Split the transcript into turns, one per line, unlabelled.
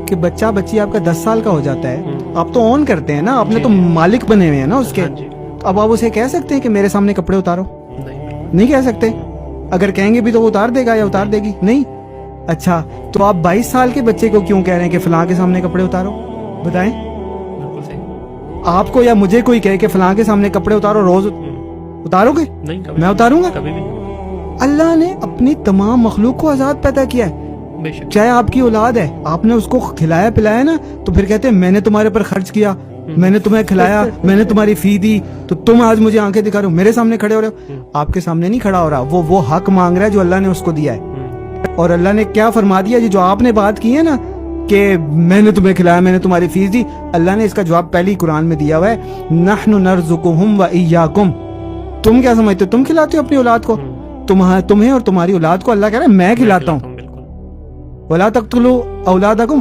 کہ بچہ بچی آپ کا 10 سال کا ہو جاتا ہے، آپ تو آن کرتے ہیں نا، آپ نے تو مالک بنے ہوئے ہیں نا اس کے، اب آپ اسے کہہ سکتے ہیں کہ میرے سامنے کپڑے اتارو؟ نہیں کہہ سکتے. اگر کہیں گے بھی تو وہ اتار دے گا یا اتار دے گی؟ نہیں. اچھا تو آپ 22 سال کے بچے کو کیوں کہہ رہے ہیں کہ فلاں کے سامنے کپڑے اتارو؟ بتائیں. آپ کو یا مجھے کوئی کہے کہ فلاں کے سامنے کپڑے اتارو، روز اتارو گے؟ میں اتاروں گا؟ اللہ نے اپنی تمام مخلوق کو آزاد پیدا کیا ہے. چاہے آپ کی اولاد ہے، آپ نے اس کو کھلایا پلایا نا، تو پھر کہتے ہیں میں نے تمہارے پر خرچ کیا، میں نے تمہیں کھلایا، میں نے تمہاری فی دی، تو تم آج مجھے آنکھیں دکھا رہے ہو، میرے سامنے کھڑے ہو رہے ہو. آپ کے سامنے نہیں کھڑا ہو رہا، وہ حق مانگ رہا ہے جو اللہ نے اس کو دیا ہے. اور اللہ نے کیا فرما دیا جی؟ جو آپ نے بات کی ہے نا کہ میں نے تمہیں کھلایا، میں نے تمہاری فیس دی، اللہ نے اس کا جواب پہلی قرآن میں دیا ہوا ہے، نحن نرزقہم و ایاکم. تم کیا سمجھتے ہو تم کھلاتے ہو اپنی اولاد کو؟ تمہیں اور تمہاری اولاد کو اللہ کہہ رہا ہے میں کھلاتا ہوں. وَلَا تَقْتُلُوا أَوْلَادَكُمْ